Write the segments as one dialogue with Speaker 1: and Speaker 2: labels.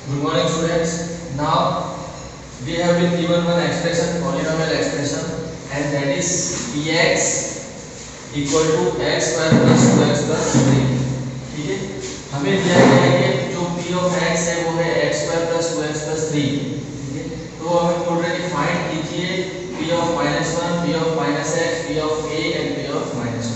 Speaker 1: Good morning, students. Now we have been given one expression, polynomial expression, and that is px equal to x square plus 2x plus 3. ठीक है, हमें दिया गया है कि जो p of x है वो है x square plus 2x plus 3. ठीक है, तो हमें ऑलरेडी फाइंड कीजिए p of -1, p of -x, p of a and p of -1.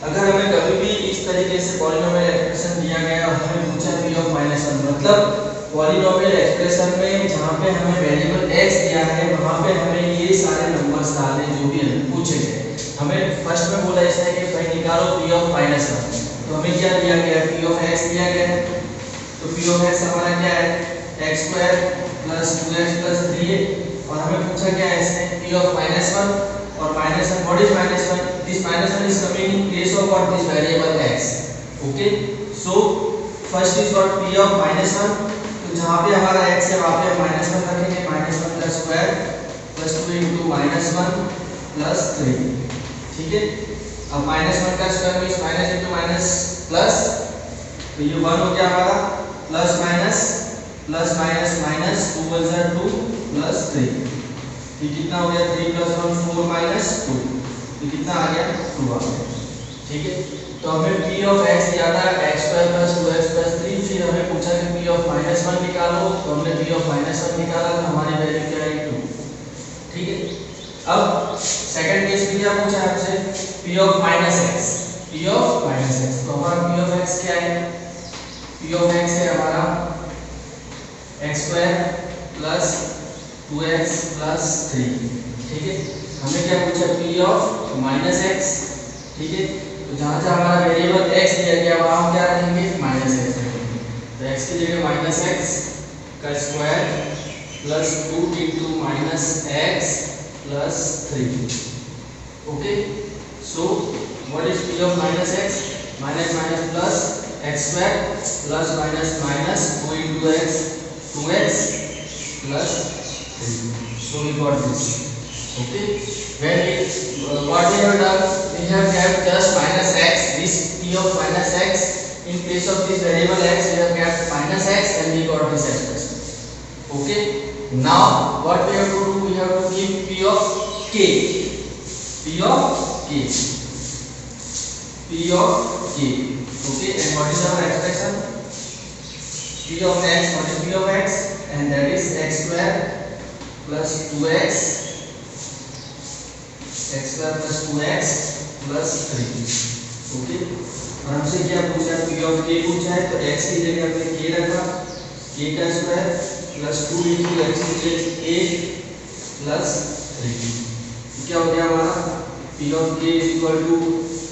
Speaker 1: अगर हमें कभी भी इस तरीके से पॉलिनोमियल एक्सप्रेशन दिया गया और हमें पूछा p of -1, मतलब पॉलिनोमियल एक्सप्रेशन में जहाँ पे हमें वेरिएबल x दिया है वहाँ पे हमें ये सारे नंबर्स डालने जो भी हमें पूछे गए. हमें फर्स्ट में बोला इसने कि भाई निकालो p of -1. तो हमें क्या दिया गया, p of x दिया गया है. तो p of x हमारा क्या है, x square plus 2x plus 3 है. और हमें पूछा क्या है इसने, p of -1 और -1. What is -1? This -1 is coming in place of what, this variable x. Okay, so first is what, p of -1. जहाँ पे हमारा x है वहाँ पे -1 रखेंगे, -1 का स्क्वायर प्लस 2 इंटू -1 प्लस 3. ठीक है, अब -1 का square means minus into minus plus, तो ये 1 हो गया हमारा, प्लस माइनस माइनस 2 वन ज़ा 2 प्लस 3. ये कितना हो गया, 3 + 1 4 माइनस 2. ये कितना आ गया, 2 आ गया. ठीक है, तो हमें p of x दिया था x square plus 2x plus 3. फिर हमें पूछा कि p of -1 निकालो, तो हमने p of -1 निकाला, तो हमारी वैल्यू क्या है, 2. ठीक है, अब सेकंड केस में क्या पूछा है हमसे, p of -x. p of -x, तो हमारा p of x क्या है, p of x है हमारा x square plus 2x plus 3. ठीक है, हमें क्या पूछा, p of -x. ठीक है, तो जहाँ जहाँ हमारा वेरिएबल x दिया गया वहाँ हम क्या रखेंगे, -x रखेंगे. तो x की जगह -x का square plus 2 into -x plus 3. Okay, so what is p of -x? Minus minus plus x square plus minus minus 2 into x 2x plus 3. So we got this. Okay, when what we have done, we have kept just -x, this p of -x. In place of this variable x we have kept -x and we got this expression. Okay, now what we have to do, we have to give p of k. p of k. Okay, and what is our expression, p of x. What is p of x? And that is x square plus 2x square plus 2x plus 3. Okay, और हमसे क्या पूछा है, p of k पूछा है, तो x की जगह हमने k रखा, k का स्क्वायर प्लस 2 इंटू x की जगह 8 प्लस 3. क्या हो गया हमारा, p of k is equal to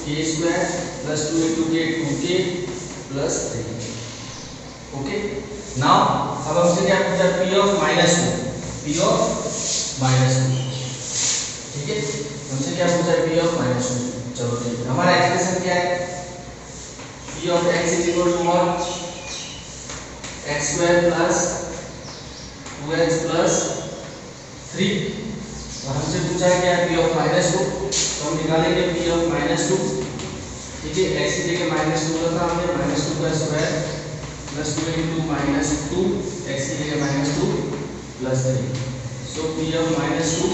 Speaker 1: k square plus 2 into k 2k plus 3. Okay, now अब हमसे क्या पूछा, p of -2. ठीक है, हमसे क्या पूछा, p of -2. चलो ठीक है, हमारा एक्सप्रेशन क्या है, p of x is equal to what, x square plus 2x plus 3. और हमसे पूछा है क्या, p of -2. तो हम निकालेंगे p of -2. ठीक है, x की जगह -2 रखा हमने, -2 का स्क्वायर प्लस 2 इंटू -2 x की जगह -2 plus 3. So p of -2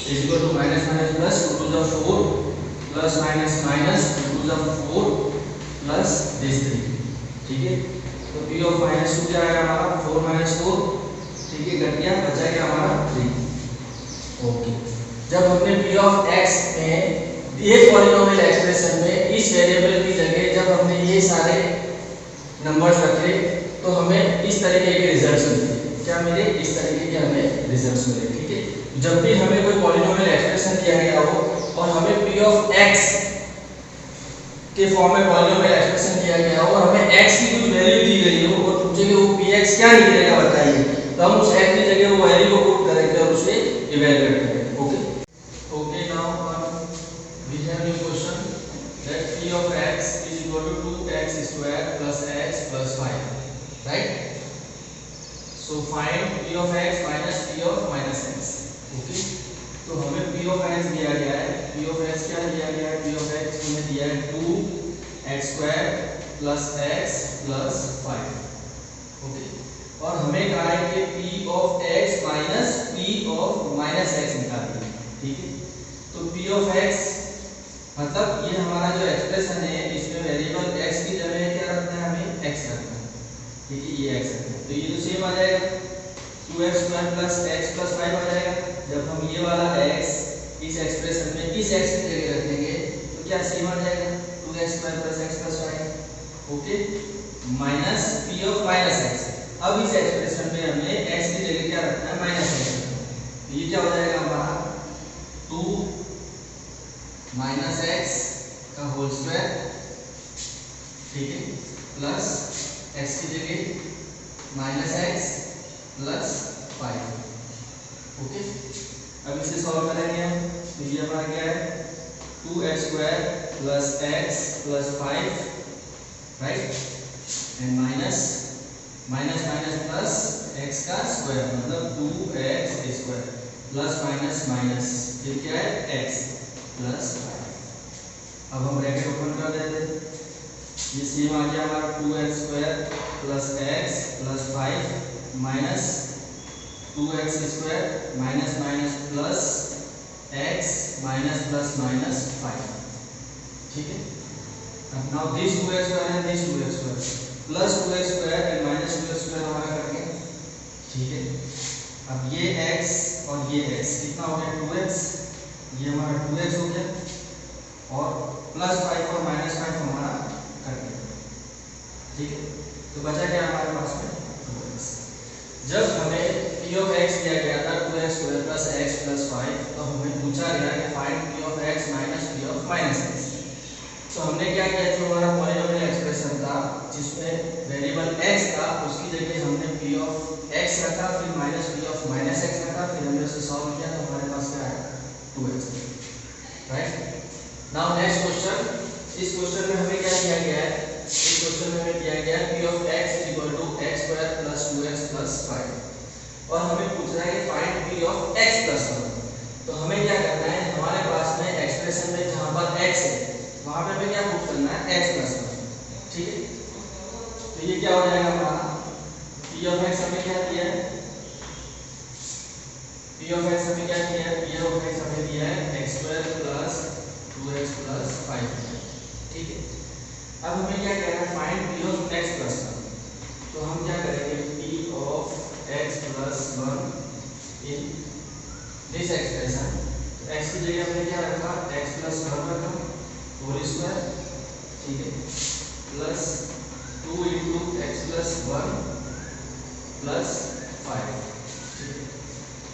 Speaker 1: is equal to minus minus plus 2 to the 4 plus minus minus 2 to the 4 plus this 3. ठीक है, तो p of -2 क्या आएगा हमारा, 4 minus 4. ठीक है, घट गया, बचा गया हमारा 3. ओके, जब हमने p of x में एक पॉलिनोमियल एक्सप्रेशन में इस वेरिएबल की जगह जब हमने ये सारे नंबर्स रखे तो हमें इस तरीके के रिजल्ट्स मिले. क्या मिले, इस तरीके के हमें रिजल्ट्स मिले. ठीक है, जब भी हमें कोई पॉलिनोमियल एक्सप्रेशन दिया गया हो और हमें p of x के फॉर्म में पॉलिनोमियल एक्सप्रेशन दिया गया हो और हमें x की कुछ वैल्यू दी गई हो और पूछे कि वो px क्या निकलेगा बताइए, तो हम उस x की जगह वो वैल्यू को पुट करेंगे और उसे इवैल्यूएट करेंगे. Okay, now we have new question that p of x is equal to 2x square plus x plus 5. Right, so find p of x minus p of -x. Okay, तो हमें p of x दिया गया है, p of x क्या दिया गया है, p of x हमें दिया है 2x square plus x plus 5. Okay, और हमें कहा है कि p of x minus p of minus x निकालना है, ठीक है। तो p ऑफ x मतलब ये हमारा जो एक्सप्रेशन है इसमें वेरिएबल x की जगह क्या रखना है, हमें x रखना है, ठीक है, ये x रखना है। तो ये तो सेम आ जाएगा 2x square plus x plus 5 आ जाएगा। जब हम ये वाला x इस एक्सप्रेशन में इस x की जगह रखेंगे तो क्या सेम आ जाएगा 2x square plus x plus 5, okay, minus p of minus x। अब इस एक्सप्रेशन में हमें x की जगह क्या रखना है, माइनस x। तो ये क्या हो जाएगा हमारा 2 माइनस x का होल स्क्वायर, ठीक है, प्लस x की जगह माइनस x प्लस 5, ओके। अब इसे सॉल्व करेंगे हम, तो ये हमारा क्या है 2x square plus x plus 5, right, and minus minus minus plus x का स्क्वायर मतलब 2x square plus minus minus, ये क्या है x प्लस 5। अब हम ब्रैकेट ओपन कर देते हैं, ये सेम आ गया हमारा 2x square plus x plus 5 minus 2x square minus minus plus x minus plus minus 5, ठीक है। अब now this 2x square and this 2x square plus 2x square and minus 2x square हमारा करके, ठीक है। अब ये x और ये x कितना हो गया 2x, ये हमारा 2x हो गया और प्लस 5 और माइनस 5 हमारा कर दिया, ठीक है। तो बचा क्या हमारे पास में 2x। जब हमें p ऑफ x दिया गया था 2x square plus x plus 5, तो हमें पूछा गया कि find p of x minus p of minus x। तो हमने क्या किया, जो हमारा पॉलिनोमियल एक्सप्रेशन था जिसमें वेरिएबल x था उसकी जगह हमने p ऑफ x रखा, फिर minus p of minus x रखा, फिर हमने उसे सॉल्व किया तो हमारे पास क्या आया 2x, right. Now next question, इस क्वेश्चन में हमें क्या दिया गया है, इस क्वेश्चन में हमें दिया गया है p of x equal to x square plus 2x plus 5 और हमें पूछ रहा है कि find p of x plus 1। तो हमें क्या करना है, हमारे पास में एक्सप्रेशन में जहां पर x है वहां पे हमें क्या पुट करना है x प्लस 1, ठीक है। तो ये क्या हो जाएगा हमारा p ऑफ x हमें क्या दिया है, p ऑफ x हमें क्या दिया है, p ऑफ x हमें दिया है x square plus 2x plus 5, ठीक है। अब हमें क्या करना है, find p of x plus 1। तो हम क्या करेंगे, p of x plus 1 in this expression, x की जगह हमने क्या रखा, x प्लस 1 रखा होल स्क्वायर, ठीक है, plus 2 into x plus 1 plus 5, ठीक है।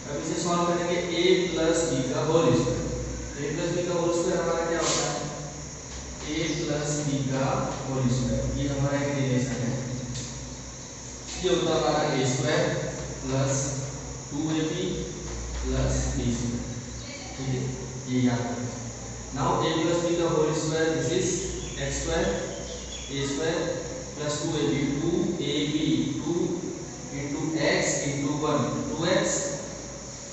Speaker 1: अब इसे सॉल्व करेंगे a प्लस b का होल स्क्वायर। तो a प्लस b का होल स्क्वायर हमारा क्या होता है, a प्लस b का होल स्क्वायर, ये हमारा एक रिलेशन है, ये होता है हमारा a square plus 2ab plus b square, ठीक है, ये याद रखें। Now a plus b का whole square this is x square a square plus 2ab 2ab 2 into x into 1 2x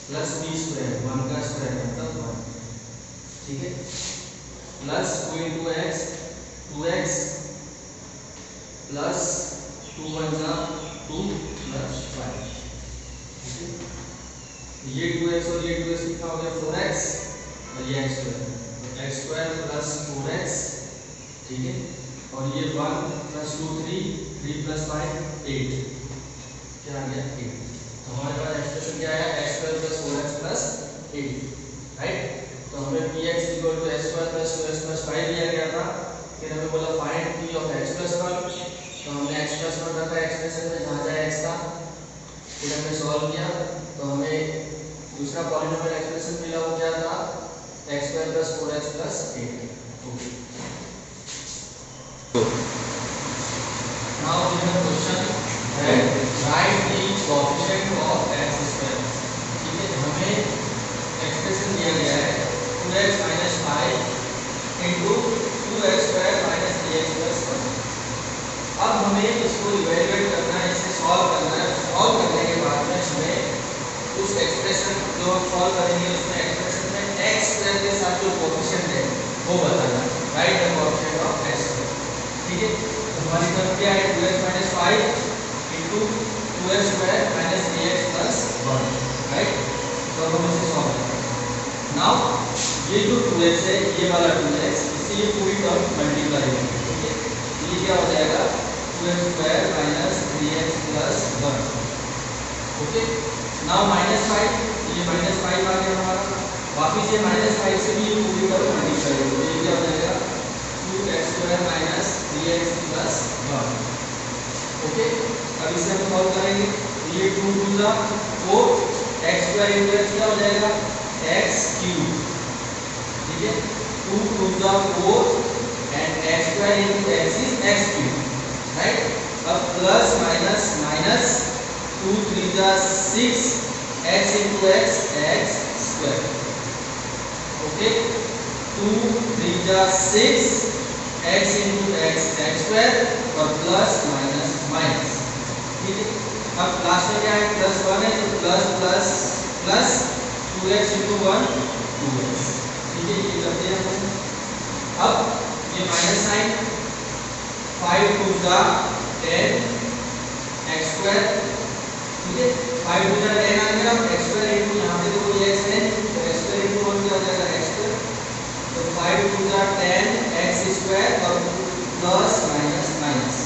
Speaker 1: plus b square 1 का स्क्वायर मतलब 1, ठीक है, plus 2 into x 2x plus 2 1 जा 2 प्लस 5, ठीक है। ये 2x और ये 2x कितना हो गया 4x और ये x square x square plus 4x, ठीक है, और ये 1 प्लस 2 3 प्लस 5 8, क्या आ गया 8। तो हमारे पास एक्सप्रेशन क्या है, x square plus 4x plus 8, right. तो हमें px equal to x square plus 2x plus 5 दिया गया था, फिर हमें बोला find p of x plus 1। तो हमने x प्लस 1 रखा एक्सप्रेशन में जहाँ जहाँ x था, फिर हमने सॉल्व किया तो हमें दूसरा पॉलिनोमियल एक्सप्रेशन मिला, वो क्या था x square plus 4x plus 8, okay. Now we have question that right the coefficient of x square, ठीक है। हमें एक्सप्रेशन दिया गया है 2x minus 5 into 2x square minus 3x plus 1। अब हमें इसको इवैल्यूएट करना है, इसे सॉल्व करना है। सॉल्व करने के बाद में हमें उस एक्सप्रेशन जो हम सॉल्व करेंगे उसमें एक्सप्रेशन में x स्क्वायर के साथ जो कोएफिशिएंट है वो बताना है, right the coefficient of x square, ठीक है। तो हमारी टर्म क्या है 2x minus 5 into 2x square minus 3x plus 1, right. तो हम इसे सॉल्व करेंगे। नाउ ये जो 2x है, ये वाला 2x, इससे ये पूरी टर्म मल्टीप्लाई होगी, ठीक है। ये क्या हो जाएगा 2x square minus 3x plus 1, okay. Now -5, ये -5 आ गया हमारा, वापिस ये -5 से भी ये पूरी टर्म मल्टीप्लाई होगी, ये क्या हो जाएगा 2x square minus 3x plus 1, okay. अब इसे हम सॉल्व करेंगे, ये 2 2 जा 4, x स्क्वायर इनटू x क्या हो जाएगा x क्यूब, ठीक है। 2 2 जा 4 and x square into x is x cube, right. अब प्लस माइनस माइनस 2 3 जा 6 x into x x square, okay. 2 3 जा 6 x into x x square और प्लस माइनस माइनस, ठीक है। अब लास्ट में क्या है प्लस 1 है, तो plus plus plus 2x into 1 2x, ठीक है। ये करते हैं हम। अब ये माइनस साइन 5 2 जा 10 x स्क्वायर, ठीक है। 5 2 जा 10 आ गया, x स्क्वायर इनटू यहां पे तो कोई x है, तो x स्क्वायर इनटू 1 क्या हो जाएगा x स्क्वायर, तो 5 2 जा 10 x स्क्वायर और प्लस माइनस माइनस,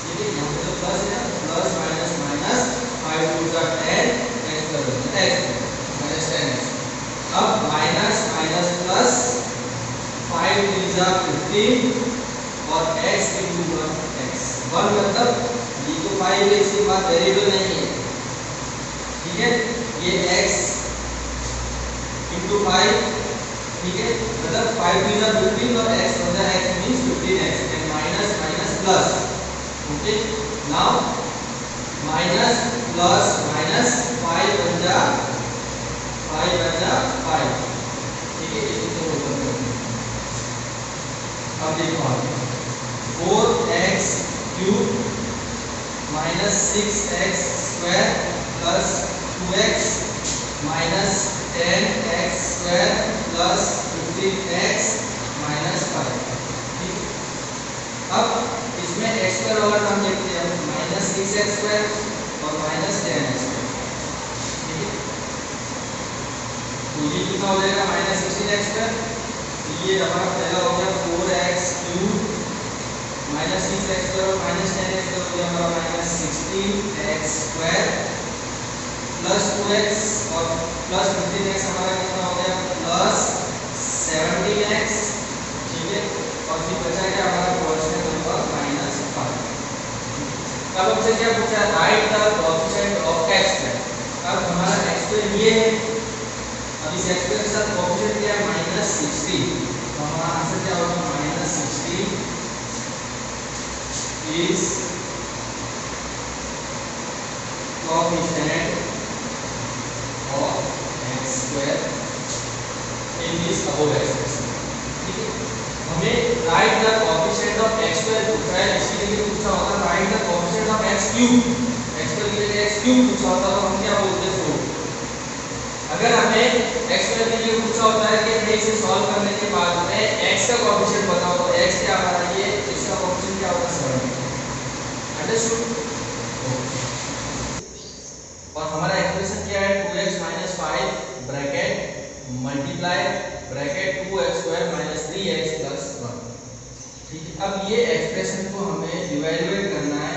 Speaker 1: ठीक है। यहां पे तो प्लस है, प्लस माइनस माइनस 5 2 जा 10 x स्क्वायर माइनस 10x। अब माइनस माइनस प्लस 5 3 जा 15 और x इनटू 1 x, 1 मतलब ये तो 5 है, इसके बाद वेरिएबल नहीं है, ठीक है। ये x इनटू 5, ठीक है, मतलब 5 3 जा 15 और x हो जाए x means 15x and minus minus plus, okay. Now minus plus minus 5 बन जा 5, ठीक है। इसे तो ओपन कर दो। अब देखो आगे 4x cube minus 6x square plus 2x minus 10x square plus 15x minus 5, ठीक है। अब इसमें x स्क्वायर वाला टर्म देखते हैं हम, माइनस 6x स्क्वायर और माइनस 10x स्क्वायर, ठीक है। तो ये कितना हो जाएगा माइनस 16x स्क्वायर, ये हमारा पहला हो गया 4x cube minus 6x square और माइनस 10x स्क्वायर हो गया हमारा minus 16x square plus 2x और प्लस 15x हमारा कितना हो गया प्लस 17x, ठीक है। और फिर बचा क्या हमारा कांस्टेंट नंबर माइनस 5। अब हमसे क्या पूछा है right the coefficient of x square. अब हमारा x स्क्वायर ये है, अब इस x स्क्वायर के साथ कोएफिशिएंट क्या है माइनस 16, तो हमारा आंसर क्या होगा minus 16 is coefficient of x square in this above expression, ठीक है। हमें right the coefficient of x square पूछा है, इसके लिए पूछा होता right the coefficient of x cube, x square की जगह x क्यूब पूछा होता तो हम क्या बोलते 4। अगर हमें x स्क्वायर के लिए पूछा होता है कि इसे सॉल्व करने के बाद में x का कोएफिशिएंट बताओ, तो x क्या हमारा ये इसका कोएफिशिएंट क्या होगा 7, अंडरस्टूड। और हमारा एक्सप्रेशन क्या है 2x minus 5 bracket multiply bracket 2x square minus 3x plus 1, ठीक है। अब ये एक्सप्रेशन को हमें इवैल्यूएट करना है,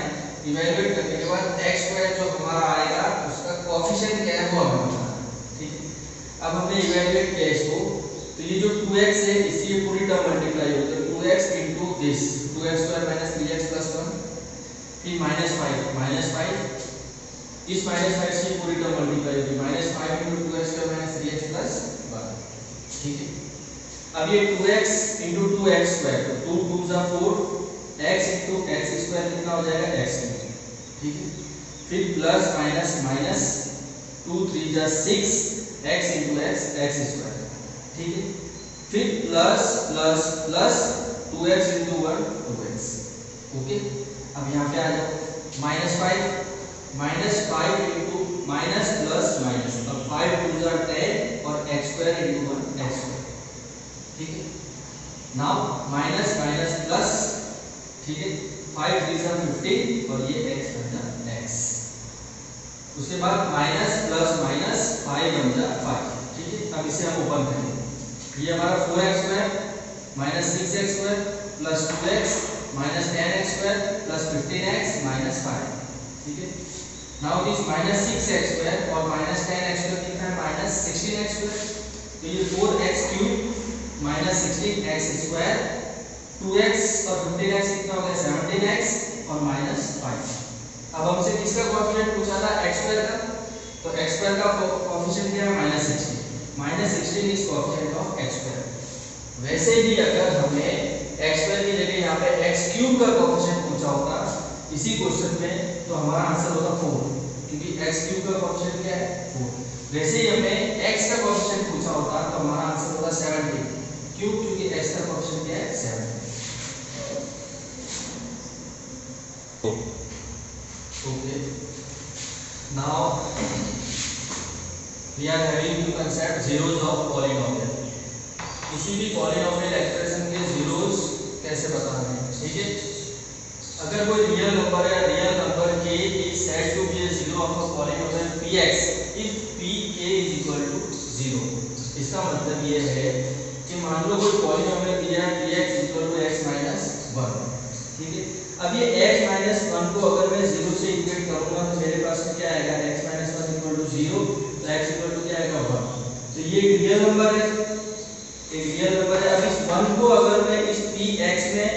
Speaker 1: इवैल्यूएट करने के बाद x स्क्वायर जो हमारा आएगा उसका कोएफिशिएंट क्या है वो हमें बताना है, ठीक है। अब हमने इवैल्यूएट किया इसको, तो ये जो 2x है इसकी पूरी टर्म मल्टीप्लाई होती है 2x into this 2x square minus 3x plus 1, फिर माइनस 5 इस माइनस 5 से पूरी टर्म मल्टीप्लाई होगी -5 into 2x square minus 3x plus 1, ठीक है। अब ये 2x इनटू 2x स्क्वायर, तो 2 2 जा 4 x इनटू x स्क्वायर कितना हो जाएगा x, ठीक है। फिर प्लस माइनस माइनस 2 3 जा 6 x इनटू x स्क्वायर, ठीक है। फिर plus plus plus 2x into 1 2x, okay. अब यहाँ पे आ जाओ -5 इनटू माइनस प्लस माइनस, अब 5 2 जा 10 और x square into 1 x square, ठीक है। नाउ माइनस माइनस प्लस, ठीक है। 5 3 जा 15 और ये x बन जा x, उसके बाद माइनस प्लस माइनस फाइव बन जा फाइव। ठीक है, अब इसे हम ओपन करेंगे। ये हमारा 4x² minus 6x² plus 2x minus 10x² plus 15x minus 5। ठीक है, नाउ दिस माइनस 6x² और माइनस 10x² कितना है, माइनस 16x²। तो ये 4x³ माइनस 16x², 2x और 15x कितना हो गया, 17x और माइनस 5। अब हमसे किसका कोएफिशिएंट पूछा था, x² का, तो x² का कोएफिशिएंट क्या है, minus 16। Minus 16 is coefficient of x²। वैसे ही अगर हमें x² की जगह यहाँ पे x³ का कोएफिशिएंट पूछा होता इसी क्वेश्चन में, तो हमारा आंसर होता 4, क्योंकि x³ का कोएफिशिएंट क्या है, 4। वैसे ही हमें x का कोएफिशिएंट पूछा होता तो हमारा आंसर होता 17। क्यों, क्योंकि x का कोएफिशिएंट क्या है, 7। Okay, now we are having to concept zeros of polynomial। किसी भी polynomial expression के zeros कैसे बताना है। ठीक है, अगर कोई रियल नंबर है, real number k is said to be a zero of a polynomial px if pk is equal to 0। इसका मतलब ये है कि मान लो कोई polynomial दिया है px equal to x minus 1। ठीक है, अब ये x minus 1 को अगर मैं 0 से इक्वेट करूंगा तो मेरे पास में क्या आएगा, x minus 1 equal to 0, तो x equal to क्या आएगा, 1। तो ये एक रियल नंबर है, एक रियल नंबर है। अब इस 1 को अगर मैं इस px में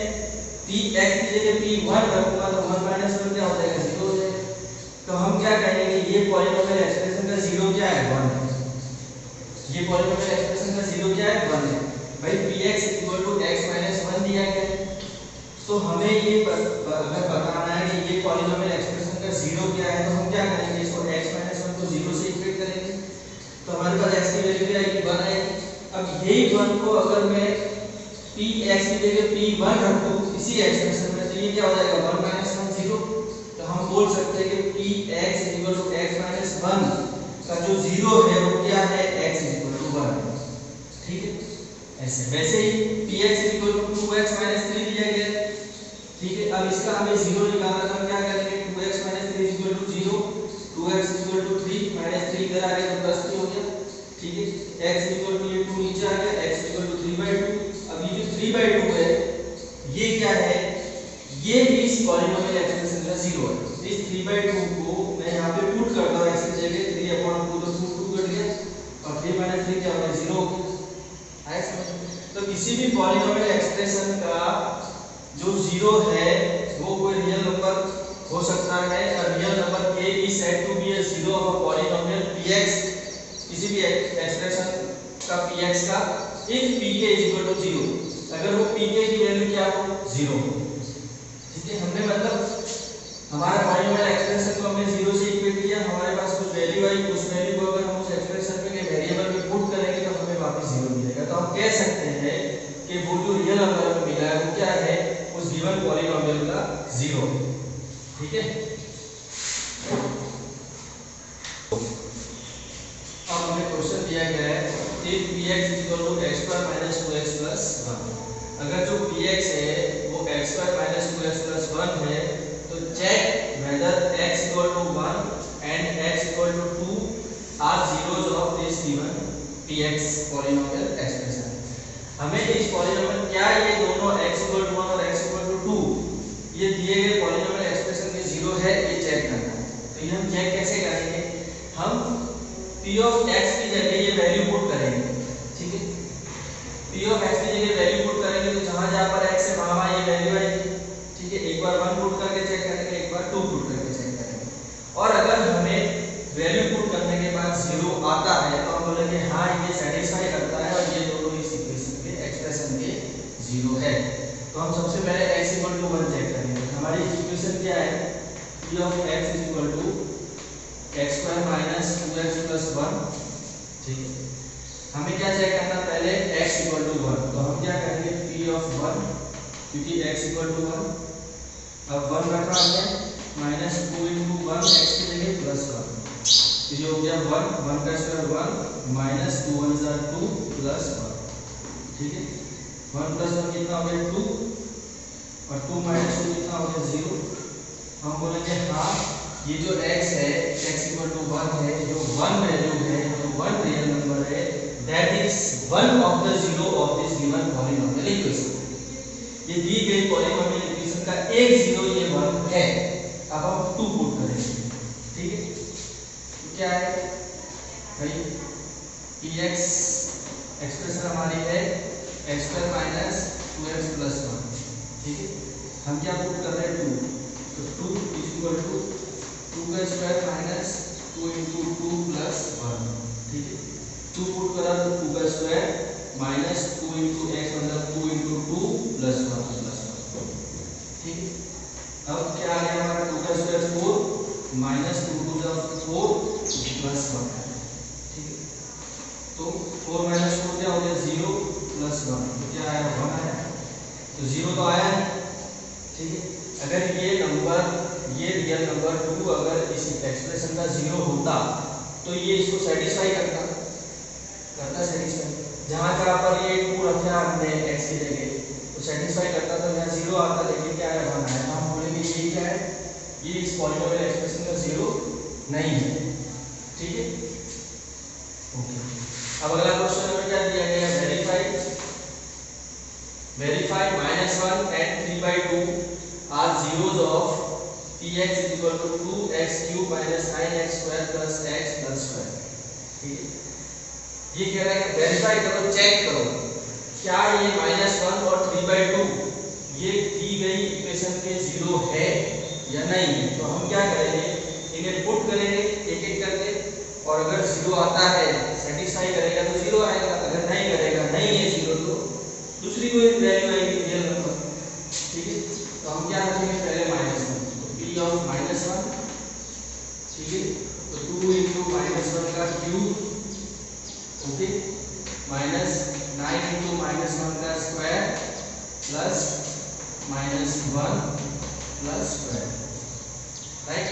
Speaker 1: px की जगह p1 रखूंगा तो 1 minus 1 क्या हो जाएगा, 0 हो जाएगा। तो हम क्या कहेंगे, ये पॉलीनोमियल एक्सप्रेशन का 0 क्या है, 1 है। ये पॉलीनोमियल एक्सप्रेशन का 0 क्या है, 1 है। भाई px equal to x minus 1 दिया गया है, तो हमें ये अगर बताना है कि ये पॉलीनोमियल एक्सप्रेशन का 0 क्या है, तो हम क्या करेंगे, इसको x minus 1 को 0 से इक्वेट करेंगे, तो हमारे पास x की वैल्यू क्या आएगी, 1 आएगी। अब यही 1 को अगर मैं px की जगह p1 रखूं इसी एक्सप्रेशन में, तो ये क्या हो जाएगा, 1 minus 1 0। तो हम बोल सकते हैं कि px equal to x minus 1 का जो 0 है वो क्या है, x equal to 1। ठीक है, ऐसे। वैसे ही px equal to 2x minus 3 दिया गया है। ठीक है, अब इसका हमें 0 निकालना है, तो हम क्या करेंगे, 2x minus 3 equal to 0, 2x equal to 3 minus 3 इधर आ गया तो प्लस 3 हो गया। ठीक है, x equal to ये 2 नीचे आ गया, x equal to 3/2। अब ये जो 3/2 है ये क्या है, ये भी इस पॉलीनोमियल एक्सप्रेशन का 0 है। इस 3/2 को मैं यहाँ पे पुट करता हूँ x की जगह, 3/2 तो 2 कट गया और 3 minus 3 क्या हो गया, 0 हो गया। आया समझ। तो किसी भी पॉलीनोमियल एक्सप्रेशन का जो 0 है वो कोई रियल नंबर हो सकता है, और real number k is said to be a zero of a polynomial px, किसी भी एक्सप्रेशन का px का if pk is equal to 0, अगर वो pk की वैल्यू क्या हो, 0। ठीक है, हमने मतलब हमारा पॉलीनोमियल एक्सप्रेशन को हमने 0 से इक्वेट किया, हमारे पास कुछ वैल्यू आई, उस वैल्यू को अगर हम उस एक्सप्रेशन में के वेरिएबल में पुट करेंगे तो हमें वापस 0 मिलेगा। तो हम कह सकते हैं कि वो जो रियल नंबर हमें मिला है वो क्या है, उस गिवन पॉलीनोमियल का 0। ठीक है, अब हमें क्वेश्चन दिया गया है if px equal to x² minus 2x plus 1। अगर जो px है वो x² minus 2x plus 1 है, तो check whether x equal to 1 and x equal to 2 are zeros of this given px polynomial expression। हमें इस पॉलीनोमियल क्या ये दोनों x equal to 1 और x equal to 2 ये दिए गए पॉलीनोमियल एक्सप्रेशन के 0 है, ये चेक करना है। तो ये हम चेक कैसे करेंगे, हम p of x की जगह ये वैल्यू पुट करेंगे। ठीक है, p of x की जगह वैल्यू पुट करेंगे तो जहां जहां पर x है वहां ये वैल्यू आएगी। ठीक है, एक बार 1 पुट करके चेक करेंगे, एक बार 2 पुट करके चेक करेंगे, और अगर हमें वैल्यू पुट करने के बाद 0 आता है तो हम बोलेंगे हाँ ये सेटिस्फाई करता है और ये दोनों इस इक्वेशन के एक्सप्रेशन के 0 है। तो हम सबसे पहले x equal to 1 चेक करेंगे। हमारी इक्वेशन क्या है, p of x is equal to x² minus 2x plus 1। ठीक है, हमें क्या चेक करना, पहले x equal to 1, तो हम क्या करेंगे p of 1, क्योंकि x equal to 1, अब 1 रखा हमने minus 2 into 1 x की जगह plus 1, तो ये हो गया 1 का स्क्वायर 1 minus 2 1 are 2 plus 1। ठीक है, 1 plus 1 कितना हो गया 2 और 2 minus 2 कितना हो गया 0। हम बोलेंगे हाँ ये जो x है x equal 1 है, जो 1 वैल्यू है, जो 1 रियल नंबर है, that is one of the zero of this given polynomial equation. ये दी गई पॉलिनोमियल इक्वेशन का एक जीरो ये 1 है। अब हम 2 पुट करेंगे, ठीक है। तो क्या है भाई, px एक्सप्रेशन हमारी है x² माइनस 2x प्लस 1, ठीक है। हम क्या पुट कर रहे हैं 2, तो 2 इज इक्वल टू 2 का स्क्वायर माइनस 2 इंटू 2 प्लस 1, ठीक है। 2 पुट करा तो 2 का स्क्वायर माइनस 2 इंटू एक्स मतलब 2 इंटू 2 प्लस 1 प्लस 1, ठीक है। अब क्या आ गया हमारा 2 का square 4 minus 2 to the 4 plus 1, ठीक है। तो 4 माइनस 4 क्या हो गया 0 प्लस 1, तो क्या आया 1 आया, तो 0 तो आया नहीं, ठीक है। अगर ये नंबर, ये रियल नंबर 2 अगर इस एक्सप्रेशन का 0 होता तो ये इसको सेटिस्फाई करता सेटिस्फाई। जहां जहां पर ये 2 रखा हमने x की जगह, तो सेटिस्फाई करता तो यहाँ 0 आता, लेकिन क्या है 1 आया। तो हम बोलेंगे ये क्या है, ये इस पॉलिनोमियल एक्सप्रेशन का 0 नहीं है, ठीक है। ओके, अब अगला क्वेश्चन में क्या दिया गया है, verify -1 and 3/2 are zeros of px is equal to 2x cube minus 9x square plus x plus square, ठीक है। ये कह रहा है कि वेरीफाई करो, चेक करो क्या ये -1 और 3/2 ये दी गई इक्वेशन के 0 है या नहीं है। तो हम क्या करेंगे, इन्हें पुट करेंगे एक एक करके, और अगर 0 आता है सेटिस्फाई करेगा तो 0 आएगा, अगर नहीं करेगा नहीं है 0 तो दूसरी कोई वैल्यू आएगी रियल नंबर, ठीक है। तो हम क्या रखेंगे पहले -1, तो p ऑफ -1, ठीक है। तो 2 इंटू -1 का क्यूब, ओके, माइनस 9 इंटू -1 का square plus -1 plus square, right.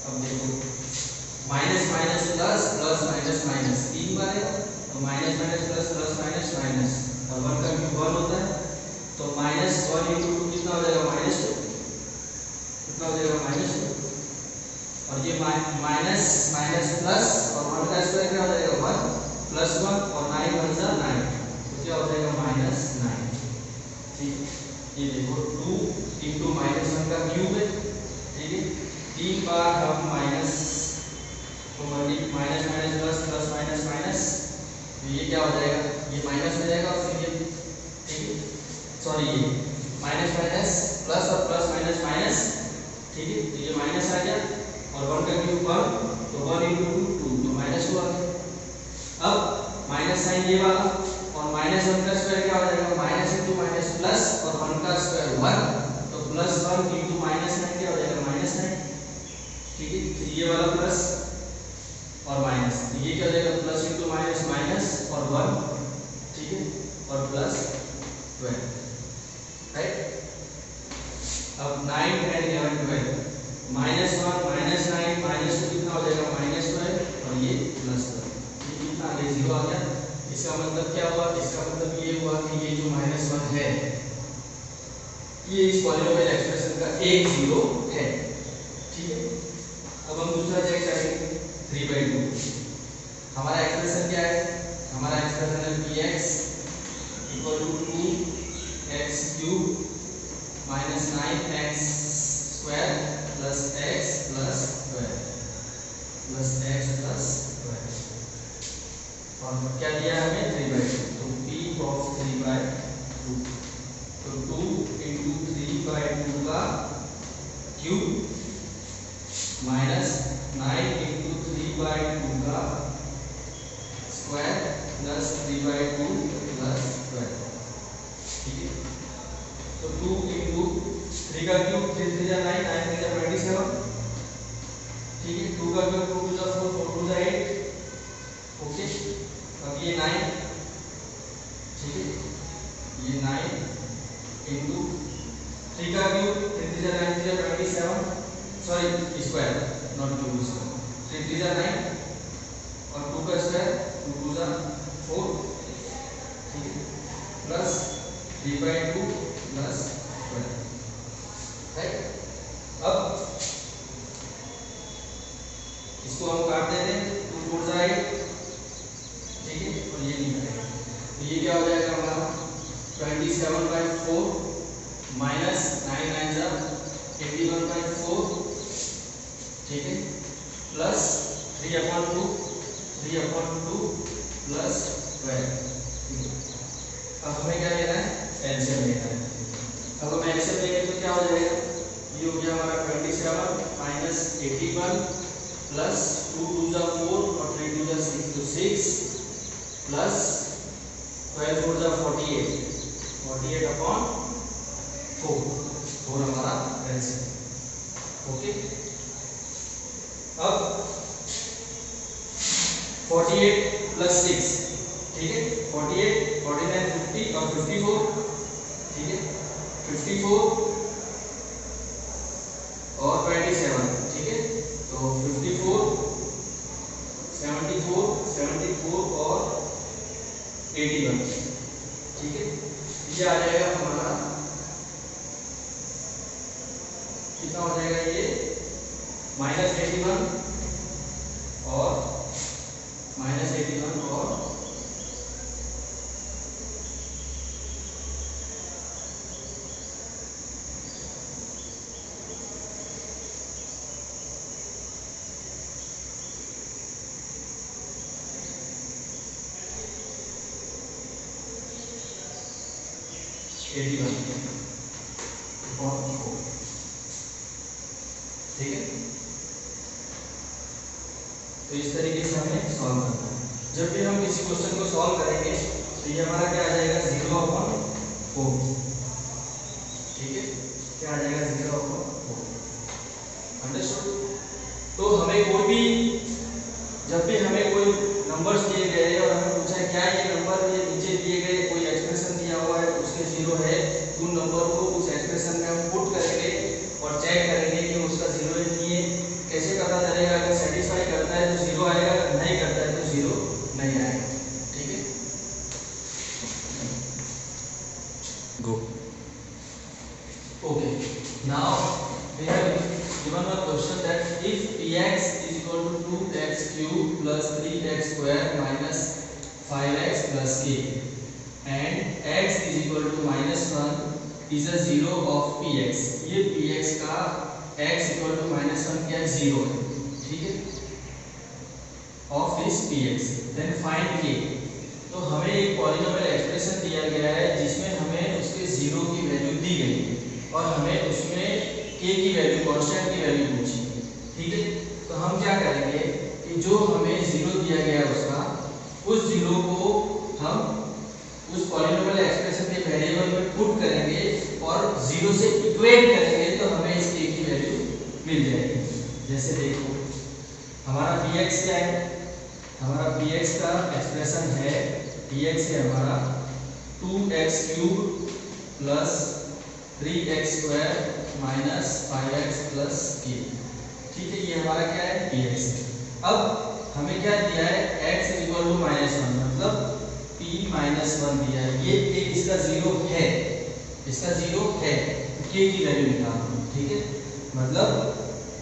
Speaker 1: अब देखो minus minus plus plus minus minus 3 बार है, तो minus minus plus plus minus minus, और 1 का क्यूब 1 होता है, तो -1 इंटू 2 कितना हो जाएगा -2, कितना हो जाएगा -2, और ये माइनस माइनस प्लस और 1 का स्क्वायर क्या हो जाएगा 1 प्लस 1 और 9 1 जा 9, तो क्या हो जाएगा -9, ठीक। ये देखो 2 इंटू -1 का क्यूब है, ठीक है। 3 बार हम माइनस तो minus minus plus plus minus minus, तो ये क्या हो जाएगा, ये माइनस हो जाएगा और फिर ये, ठीक है, सॉरी ये माइनस माइनस प्लस और प्लस माइनस माइनस, ठीक है। तो ये माइनस आ गया और 1 का क्यूब 1, तो 1 इंटू 2 तो -2 आ गया। अब माइनस साइन ये वाला, और -1 का स्क्वायर क्या हो जाएगा माइनस इंटू माइनस प्लस और 1 का स्क्वायर 1, तो प्लस 1 इंटू -9 क्या हो जाएगा -9, ठीक है। तो ये वाला प्लस और माइनस, तो ये क्या हो जाएगा प्लस इंटू माइनस माइनस और 1, ठीक है, और प्लस 12, राइट। अब 9 10 11 12, -1 -9 -2 कितना हो जाएगा -12 और ये प्लस 12, ये कितना आ गया 0 आ गया। इसका मतलब क्या हुआ, इसका मतलब ये हुआ कि ये जो -1 है ये इस पॉलिनोमियल एक्सप्रेशन का एक 0 है, ठीक है। अब हम दूसरा चेक करेंगे 3/2। हमारा एक्सप्रेशन क्या है, हमारा एक्सप्रेशन है px equal to 2x cube minus 9x square plus x plus square plus x plus square, और क्या दिया हमें 3/2, तो p ऑफ 3/2, तो 2 इंटू 3/2 का क्यूब माइनस 9 इंटू 3/2 का स्क्वायर प्लस 3/2 प्लस स्क्वायर, ठीक है। तो 2 इंटू 3 का क्यूब 3 3 जा 9 9 3 जा 27, ठीक है। 2 का क्यूब 2 जा 4 4 2 जा 8, ओके। अब ये 9, ठीक है, ये 9 इंटू 3 का क्यूब 3 3 जा 9 3 जा 27, sorry square not cube square, 3 3 जा 9 और 2 का स्क्वायर 2 2 जा 4, ठीक है, प्लस 3/2 प्लस स्क्वायर, राइट। अब इसको माइनस 9 9 जा 81.4, ठीक है, प्लस 3/2 प्लस 12। अब हमें क्या लेना है, एलसीएम लेना है। अब हम एलसीएम लेंगे तो क्या हो जाएगा, ये हो गया हमारा 27 माइनस 81 प्लस 2 2 जा 4 और 3 2 जा 6 तो 6 प्लस 12 4 जा 48 अपॉन 4 हमारा एलसीएम। ओके, अब 48 प्लस 6, ठीक है, 48 49 50 और 54, ठीक है, 54 और 27, ठीक है, तो 54 74 और 81, ठीक है, ये आ जाएगा हमारा कितना हो जाएगा, ये माइनस 81 और ठीक है। तो इस तरीके से हमें सॉल्व करना है। जब भी हम किसी क्वेश्चन को सॉल्व करेंगे तो ये हमारा क्या आ जाएगा, 0/4, ठीक है, क्या आ जाएगा, 0/4। अंडरस्टूड। तो हमें कोई भी, जब भी हमें कोई नंबर्स दिए गए और हमें पूछा है क्या ये नंबर, ये नीचे दिए गए कोई एक्सप्रेशन दिया हुआ है उसके 0 है, तो उन नंबर को उस एक्सप्रेशन में हम पुट करेंगे और चेक करेंगे कि उसका 0 है नहीं है। कैसे पता चलेगा, अगर सेटिस्फाई करता है तो 0 आएगा, अगर नहीं करता है तो 0 नहीं आएगा, ठीक है। Go. Okay, now we have given a question that if px is equal to 2x cube plus 3x square minus 5x plus k and x is equal to -1 is a 0 of px, ये px का x equal to -1 क्या 0 है, ठीक है, of this px, then find k। तो हमें एक polynomial expression दिया गया है जिसमें हमें उसके 0 की वैल्यू दी गई और हमें उसमें k की वैल्यू, कांस्टेंट की वैल्यू पूछी, ठीक है। तो हम क्या करेंगे कि जो हमें 0 दिया गया उसका, उस 0 को हम उस पॉलिनोमियल एक्सप्रेशन के वेरिएबल में पुट करेंगे और 0 से इक्वेट करेंगे तो हमें इस k की वैल्यू मिल जाएगी। जैसे देखो हमारा px क्या है, हमारा px का एक्सप्रेशन है, px है हमारा 2x cube plus 3x square minus 5x plus k, ठीक है, ये हमारा क्या है, px। अब हमें क्या दिया है, x इज इक्वल टू -1, मतलब p -1 दिया है, ये इसका 0 है, इसका 0 है, k की वैल्यू निकालना, ठीक है, मतलब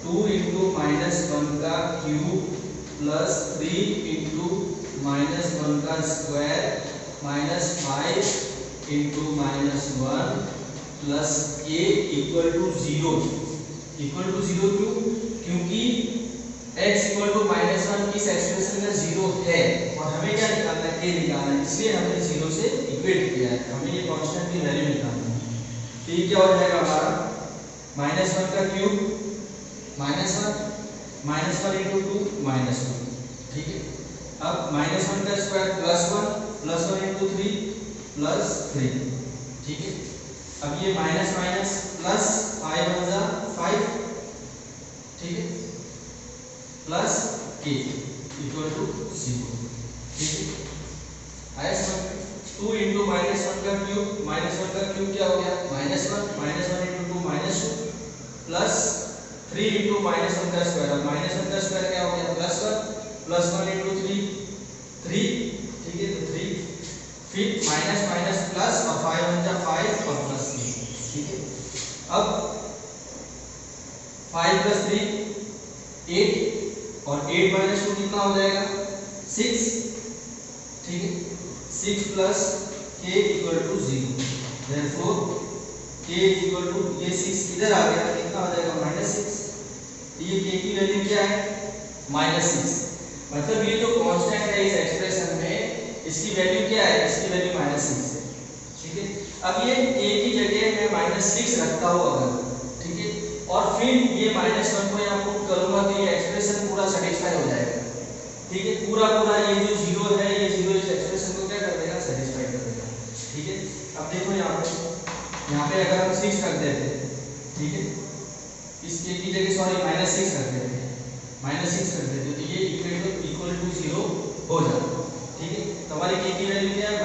Speaker 1: 2 × -1 का क्यूब प्लस 3 × -1 का square minus 5 × -1 plus k equal to 0 क्यों, क्योंकि x इक्वल टू -1 इस एक्सप्रेशन में 0 है और हमें क्या निकालना है, k निकालना है, इसलिए हमने 0 से इक्वेट किया है, हमें ये कांस्टेंट की वैल्यू निकालनी है। तो ये क्या हो जाएगा हमारा, -1 का क्यूब -1 × 2 -1, ठीक है। अब -1 का स्क्वायर +1 +1 × 3 +3, ठीक है। अब ये माइनस माइनस प्लस 5 बन 5, ठीक है, प्लस k इक्वल टू 0, ठीक है। आया समझ। 2 × -1 का क्यूब, -1 का क्यूब क्या हो गया, -1 × 2 -2 प्लस 3 × -1 का स्क्वायर, अब -1 का स्क्वायर क्या हो गया, +1 +1 × 3 3, ठीक है, तो 3, फिर माइनस माइनस प्लस और 5 बन जा 5 और प्लस 3, ठीक है। अब 5 + 3 8 और 8 - 2 कितना हो जाएगा, 6, ठीक है, 6 + k = 0, therefore
Speaker 2: k equal to ये 6 इधर आ गया, कितना हो जाएगा -6। ये k की वैल्यू क्या है
Speaker 1: -6। मतलब ये जो कांस्टेंट है इस एक्सप्रेशन में इसकी वैल्यू क्या है, इसकी वैल्यू -6 है। ठीक है, अब ये a की जगह मैं -6 रखता हूँ अगर, ठीक है, और फिर ये -1 को यहाँ पुट करूंगा तो ये एक्सप्रेशन पूरा सेटिस्फाई हो जाएगा। ठीक है, पूरा ये जो 0 है ये 0 इस एक्सप्रेशन को क्या कर देगा, सेटिस्फाई कर देगा। ठीक है, अब देखो यहाँ पे अगर हम 6 रख देते, ठीक है, इस k की जगह सॉरी -6 रख देते, -6 रख देते तो ये इक्वल टू 0 हो जाता। ठीक है, तो हमारी k की वैल्यू क्या है